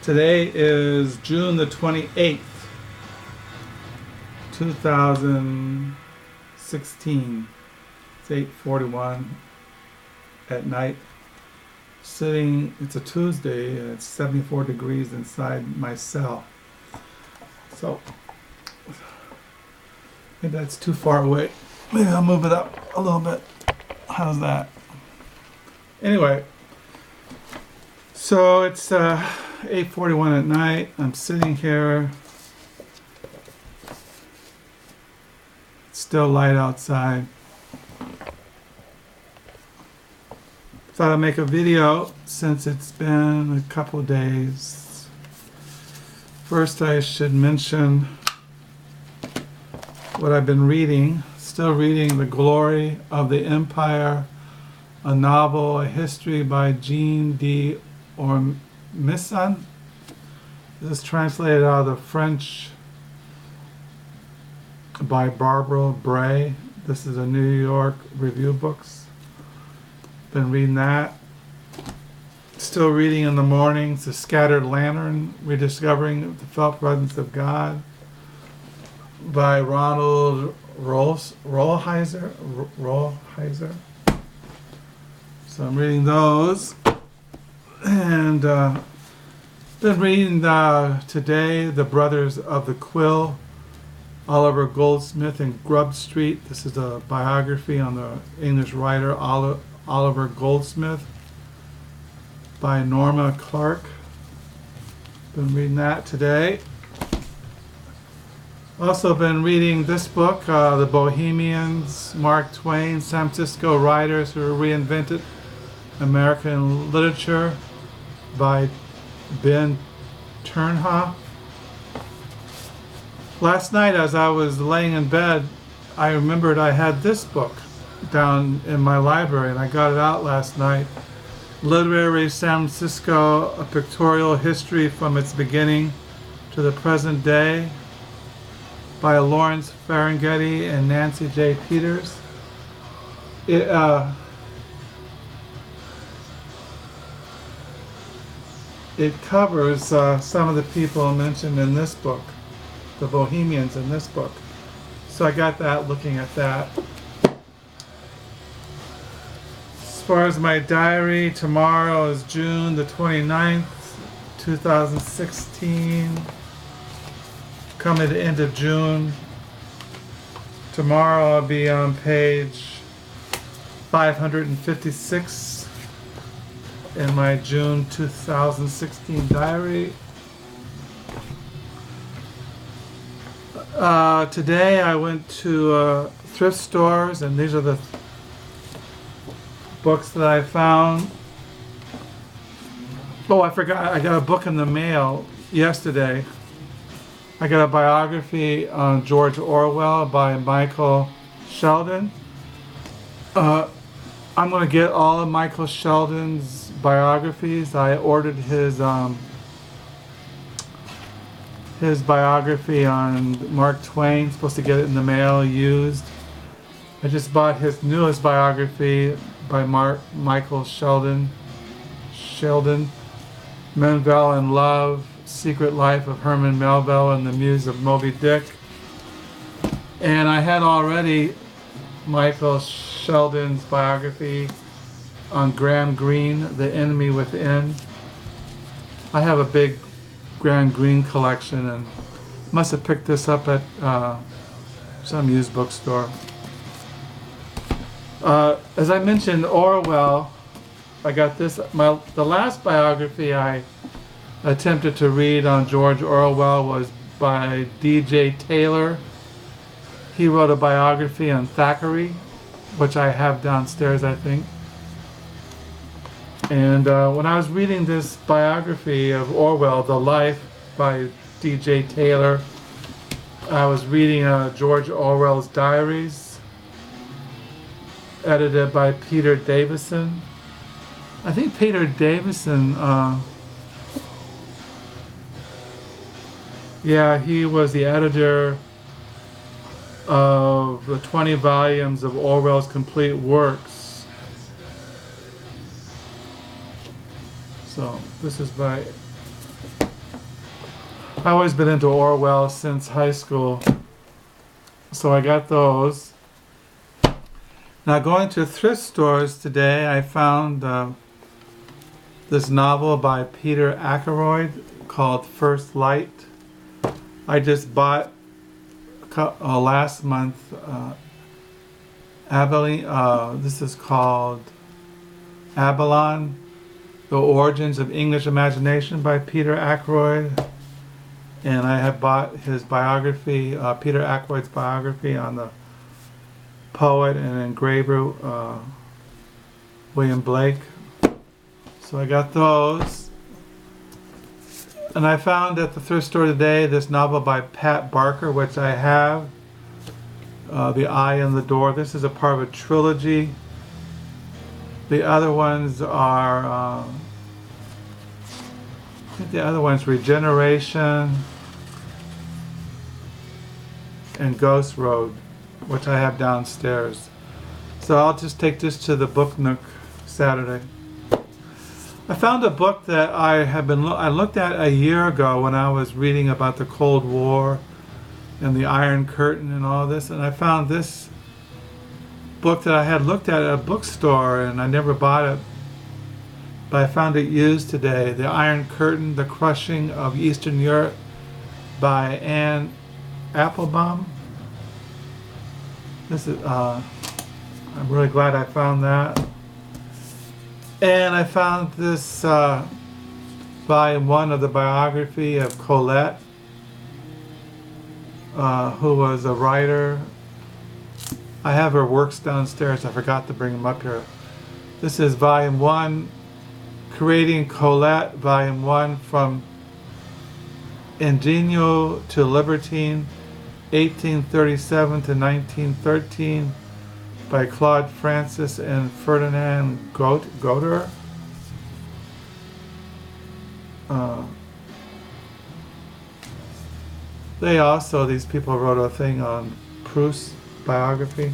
Today is June the 28th, 2016. It's 8:41 at night. It's a Tuesday, and it's 74 degrees inside my cell. So, maybe that's too far away. Maybe I'll move it up a little bit. How's that? Anyway, so it's 8:41 at night. I'm sitting here. It's still light outside. Thought I'd make a video since it's been a couple days. First, I should mention what I've been reading. Still reading The Glory of the Empire, a novel, a history by Jean de Ormesson. This is translated out of the French by Barbara Bray. This is a New York Review Books. Been reading that. Still reading in the mornings The Scattered Lantern, Rediscovering the Felt Presence of God by Ronald Rolheiser. So I'm reading those. And been reading today The Brothers of the Quill, Oliver Goldsmith and Grub Street. This is a biography on the English writer Oliver Goldsmith by Norma Clark. Been reading that today. Also been reading this book, The Bohemians, Mark Twain, San Francisco Writers Who Reinvented American Literature by Ben Turnhoff. Last night as I was laying in bed, I remembered I had this book down in my library, and I got it out last night. Literary San Francisco, A Pictorial History from Its Beginning to the Present Day by Lawrence Ferlinghetti and Nancy J. Peters. It covers some of the people mentioned in this book, the Bohemians in this book. So I got that looking at that. As far as my diary, tomorrow is June the 29th, 2016. Coming to the end of June. Tomorrow I'll be on page 556 in my June 2016 diary. Today I went to thrift stores, and these are the books that I found. Oh, I forgot, I got a book in the mail yesterday. I got a biography on George Orwell by Michael Sheldon. I'm going to get all of Michael Sheldon's biographies. I ordered his biography on Mark Twain, supposed to get it in the mail used. I just bought his newest biography by Michael Sheldon, Melville in Love, Secret Life of Herman Melville and the Muse of Moby Dick. And I had already Michael Sheldon's biography on Graham Greene, The Enemy Within. I have a big Graham Greene collection, and must have picked this up at some used bookstore. As I mentioned, Orwell, I got this. The last biography I attempted to read on George Orwell was by D.J. Taylor. He wrote a biography on Thackeray, which I have downstairs, I think. And when I was reading this biography of Orwell, The Life by D.J. Taylor, I was reading George Orwell's diaries, edited by Peter Davison. I think Peter Davison, he was the editor of the 20 volumes of Orwell's complete works. So this is by I've always been into Orwell since high school, so I got those. Now, going to thrift stores today, I found this novel by Peter Ackroyd called First Light. I just bought last month this is called Abalone, The Origins of English Imagination by Peter Ackroyd. And I have bought his biography, Peter Ackroyd's biography on the poet and engraver William Blake. So I got those. And I found at the thrift store today this novel by Pat Barker, which I have, The Eye in the Door. This is a part of a trilogy. The other ones are, I think the other one's Regeneration and Ghost Road, which I have downstairs. So I'll just take this to the Book Nook Saturday. I found a book that I looked at a year ago when I was reading about the Cold War and the Iron Curtain and all this, and I found this book that I had looked at a bookstore and I never bought it, but I found it used today. The Iron Curtain, The Crushing of Eastern Europe by Anne Applebaum. This is I'm really glad I found that. And I found this volume 1 of the biography of Colette, who was a writer. I have her works downstairs. I forgot to bring them up here. This is volume 1, Creating Colette, volume 1, from Ingenue to Libertine, 1837 to 1913, by Claude Francis and Ferdinand Goder. These people wrote a thing on Proust's biography.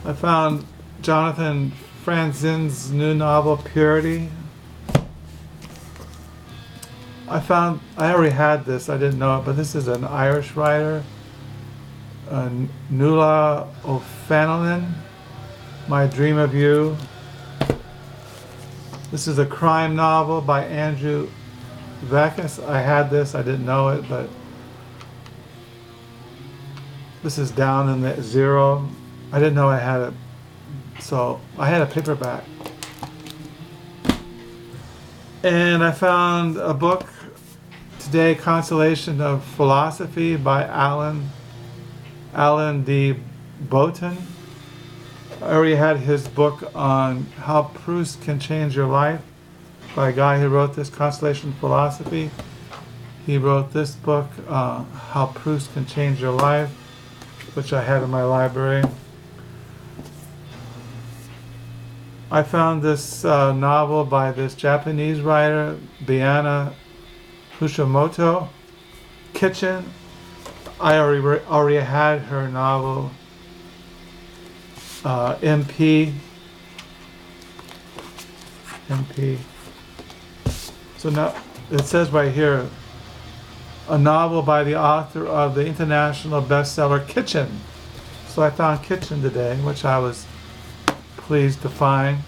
I found Jonathan Franzen's new novel, Purity. I already had this, I didn't know it, but this is an Irish writer, Nuala O'Fallon, My Dream of You. This is a crime novel by Andrew Vacus. I had this, I didn't know it, but this is down in the zero. I didn't know I had it, so I had a paperback. And I found a book today, Consolation of Philosophy by Alan D. Boughton. I already had his book on How Proust Can Change Your Life by a guy who wrote this, Consolation of Philosophy. He wrote this book, How Proust Can Change Your Life, which I had in my library. I found this novel by this Japanese writer, Biana Fushimoto, Kitchen. I already had her novel, MP. So now it says right here, a novel by the author of the international bestseller Kitchen. So I found Kitchen today, which I was pleased to find.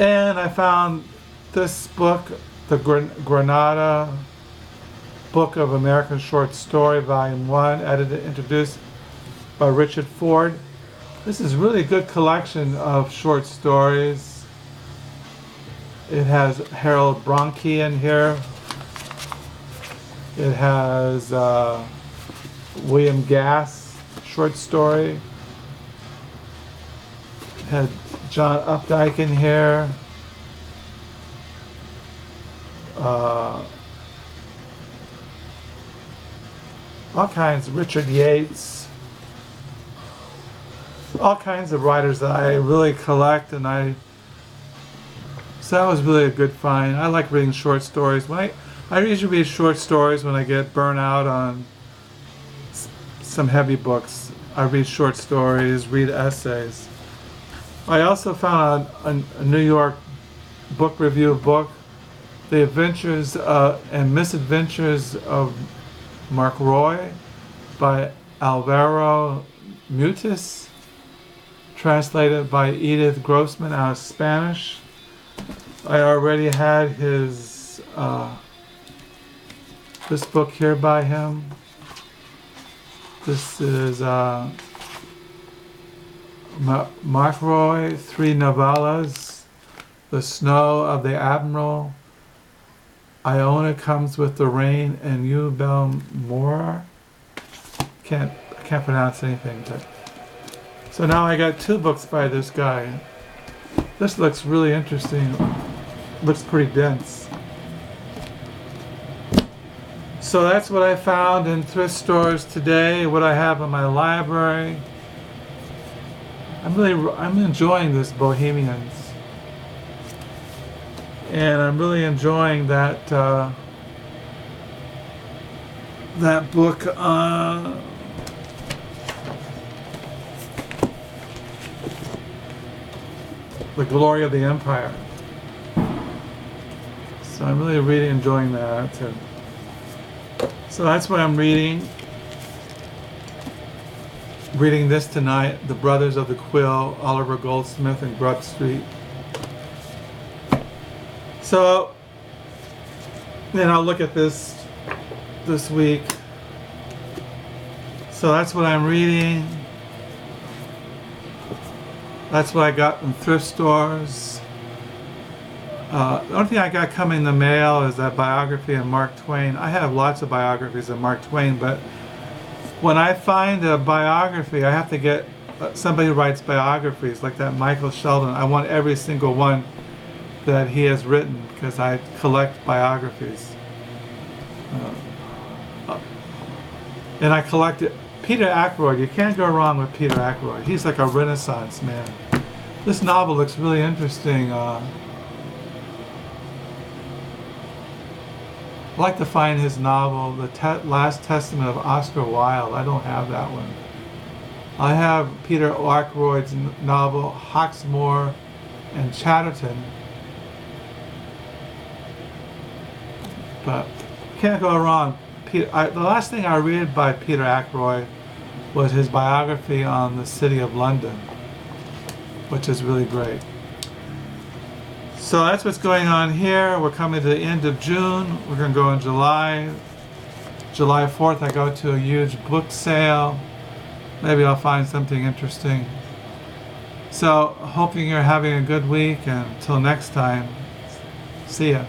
And I found this book, the Granada Book of American Short Story, Volume 1, edited, introduced by Richard Ford. This is really a good collection of short stories. It has Harold Bronte in here. It has William Gass short story. It had John Updike in here. All kinds, Richard Yates, all kinds of writers that I really collect, and so that was really a good find. I like reading short stories. I usually read short stories when I get burnt out on some heavy books. I read short stories, read essays. I also found a New York book review book The Adventures and Misadventures of Mark Roy by Alvaro Mutis, translated by Edith Grossman out of Spanish. I already had his this book here by him. This is Mark Roy, 3 novellas. The Snow of the Admiral, Iona Comes with the Rain, and You Belmora. I can't pronounce anything, but so now I got 2 books by this guy. This looks really interesting. Looks pretty dense. So that's what I found in thrift stores today, what I have in my library. I'm enjoying this Bohemians. And I'm really enjoying that that book, The Glory of the Empire. So I'm really enjoying that. So that's what I'm reading. Reading this tonight, The Brothers of the Quill, Oliver Goldsmith and Grub Street. So then I'll look at this week. So that's what I'm reading. That's what I got in thrift stores. The only thing I got coming in the mail is that biography of Mark Twain. I have lots of biographies of Mark Twain, but when I find a biography, I have to get somebody who writes biographies, like that Michael Sheldon. I want every single one that he has written because I collect biographies. And I collected Peter Ackroyd. You can't go wrong with Peter Ackroyd. He's like a Renaissance man. This novel looks really interesting. I'd like to find his novel, The Last Testament of Oscar Wilde. I don't have that one. I have Peter Ackroyd's novel, Hawksmoor and Chatterton. But can't go wrong. The last thing I read by Peter Ackroyd was his biography on the city of London, which is really great. So that's what's going on here. We're coming to the end of June. We're going to go in July. July 4th, I go to a huge book sale. Maybe I'll find something interesting. So hoping you're having a good week, and until next time, see ya.